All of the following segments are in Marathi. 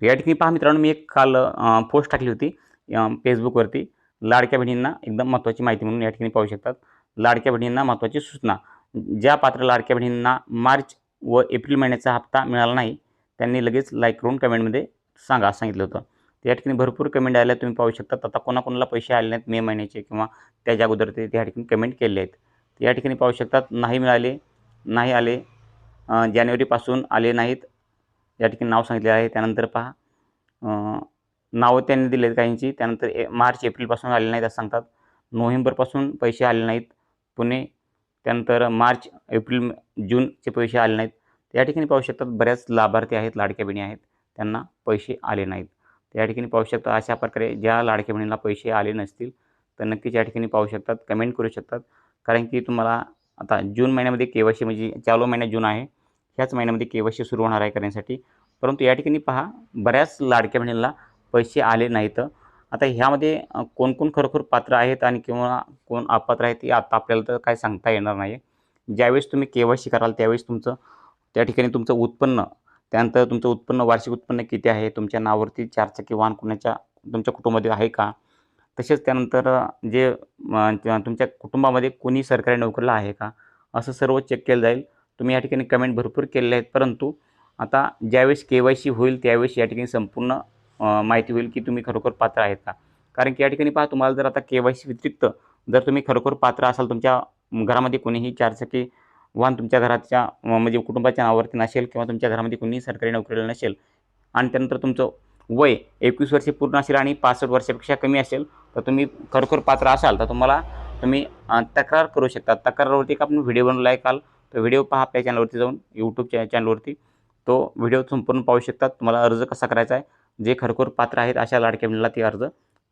तर या ठिकाणी पहा मित्रांनो, मी एक काल पोस्ट टाकली होती Facebookवरती. लाडक्या बहिणींना एकदम महत्त्वाची माहिती म्हणून या ठिकाणी पाहू शकतात. लाडक्या बहिणींना महत्त्वाची सूचना. ज्या पात्र लाडक्या बहिणींना मार्च व एप्रिल महिन्याचा हप्ता मिळाला नाही, त्यांनी लगेच लाईक करून कमेंटमध्ये सांगा असं सांगितलं होतं. तर या ठिकाणी भरपूर कमेंट आल्या, तुम्ही पाहू शकता. आता कोणाकोणाला पैसे आले नाहीत मे महिन्याचे किंवा त्याच्या अगोदर ते त्या ठिकाणी कमेंट केले आहेत. तर या ठिकाणी पाहू शकतात, नाही मिळाले, नाही आले, जानेवारीपासून आले नाहीत. या ठिकाणी नाव सांगितले आहे. त्यानंतर पहा नावं त्यांनी दिली आहेत काहींची. त्यानंतर मार्च एप्रिलपासून आले नाहीत असं सांगतात. नोव्हेंबरपासून पैसे आले नाहीत पुणे. त्यानंतर मार्च एप्रिल जूनचे पैसे आले नाहीत. या ठिकाणी पाहू शकतात बऱ्याच लाभार्थी आहेत, लाडक्या बहिणी आहेत, त्यांना पैसे आले नाहीत. तर या ठिकाणी पाहू शकता अशा प्रकारे ज्या लाडक्या बहिणीला पैसे आले नसतील तर नक्कीच या ठिकाणी पाहू शकतात, कमेंट करू शकतात. कारण की तुम्हाला आता जून महिन्यामध्ये KYC म्हणजे चालू महिना जून आहे, ह्याच महिन्यामध्ये KYC सुरू होणार आहे करण्यासाठी. परंतु या ठिकाणी पहा बऱ्याच लाडक्या बहिणींना पैसे आले नाहीत. आता ह्यामध्ये कोण खरोखर पात्र आहेत आणि किंवा कोण अपात्र आहेत हे आता आपल्याला तर काय सांगता येणार नाही. ज्यावेळेस तुम्ही KYC कराल त्यावेळेस तुमचं त्या ठिकाणी तुमचं उत्पन्न, त्यानंतर तुमचं उत्पन्न, वार्षिक उत्पन्न किती आहे, तुमच्या नावावरती 4 चाकी वाहन कोणाच्या तुमच्या कुटुंबामध्ये आहे का, तसेच त्यानंतर जे तुमच्या कुटुंबामध्ये कोणी सरकारी नोकरीला आहे का, असं सर्व चेक केलं जाईल. तुम्ही या ठिकाणी कमेंट भरपूर केलेल्या आहेत. परंतु आता ज्यावेळेस KYC होईल त्यावेळेस या ठिकाणी संपूर्ण माहिती होईल की तुम्ही खरोखर पात्र आहेत का. कारण की या ठिकाणी पहा, तुम्हाला जर आता KYC व्यतिरिक्त जर तुम्ही खरोखर पात्र असाल, तुमच्या घरामध्ये कोणीही 4 चाकी वाहन तुमच्या घराच्या म्हणजे कुटुंबाच्या नावावरती नसेल किंवा तुमच्या घरामध्ये कोणीही सरकारी नोकरीला नसेल आणि त्यानंतर तुमचं वय 21 वर्षे पूर्ण असेल आणि 65 वर्षापेक्षा कमी असेल, तर तुम्ही खरोखर पात्र असाल तर तुम्ही तक्रार करू शकता. तक्रारवरती एक आपण व्हिडिओ बनवला आहे काल. तो व्हिडिओ पहा आपल्या चॅनलवरती जाऊन, यूट्यूब चॅनलवरती. तो व्हिडिओ संपूर्ण पाहू शकतात. तुम्हाला अर्ज कसा करायचा आहे, जे खरोखर पात्र आहेत अशा लाडक्या बहिणीला ते अर्ज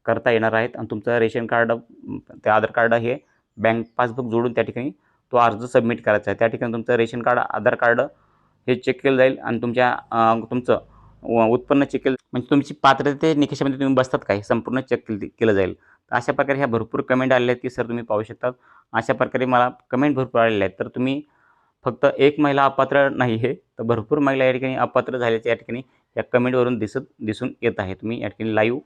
करता येणार आहेत. आणि तुमचं रेशन कार्ड, ते आधार कार्ड, हे बँक पासबुक जोडून त्या ठिकाणी तो अर्ज सबमिट करायचा आहे. त्या ठिकाणी तुमचं रेशन कार्ड, आधार कार्ड हे चेक केलं जाईल आणि तुमचं उत्पन्न चेक केलं, म्हणजे तुमची पात्रते निकषामध्ये तुम्ही बसतात काय संपूर्ण चेक केलं जाईल. तर अशा प्रकारे ह्या भरपूर कमेंट आलेल्या आहेत की सर तुम्ही पाहू शकतात. अशा प्रकारे मला कमेंट भरपूर आलेल्या आहेत. तर तुम्ही फक्त एक महिला अपात्र नाही आहे, तर भरपूर महिला या ठिकाणी अपात्र झाल्याच्या या ठिकाणी या कमेंटवरून दिसून येत आहे. तुम्ही या ठिकाणी लाईव्ह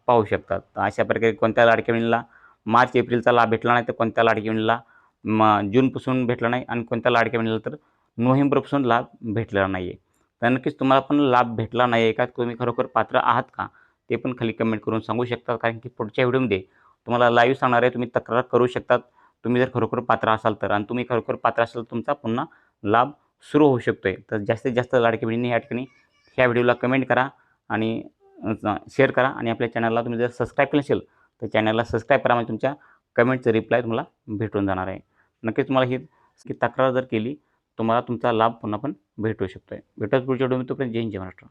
पाहू शकतात. तर अशा प्रकारे कोणत्या लाडक्या बहिणीला मार्च एप्रिलचा लाभ भेटला नाही, तर कोणत्या लाडक्या बहिणीला जूनपासून भेटला नाही आणि कोणत्या लाडक्या बहिणीला तर नोव्हेंबरपासून लाभ भेटलेला नाही आहे. तर नक्कीच तुम्हाला पण लाभ भेटला नाही आहे का, तुम्ही खरोखर पात्र आहात का, ते पण खाली कमेंट करून सांगू शकता. कारण की पुढच्या व्हिडिओमध्ये तुम्हाला लाईव्ह सांगणार आहे, तुम्ही तक्रार करू शकतात. तुम्ही जर खरोखर पात्र असाल तर, आणि तुम्ही खरोखर पात्र असाल तर तुमचा पुन्हा लाभ सुरू होऊ शकतो आहे. तर जास्तीत जास्त लाडक्या बहिणींनी या ठिकाणी ह्या व्हिडिओला कमेंट करा आणि शेअर करा. आणि आपल्या चॅनलला तुम्ही जर सबस्क्राईब केलं असेल तर चॅनलला सबस्क्राईब करा, म्हणजे तुमच्या कमेंटचं रिप्लाय तुम्हाला भेटून जाणार आहे. नक्कीच तुम्हाला ही तक्रार जर केली तुम्हाला तुमचा लाभ पुन्हा पण भेटू शकतो आहे. भेटूच पुढच्या व्हिडिओमध्ये. तोपर्यंत जय हिंद, जय महाराष्ट्र.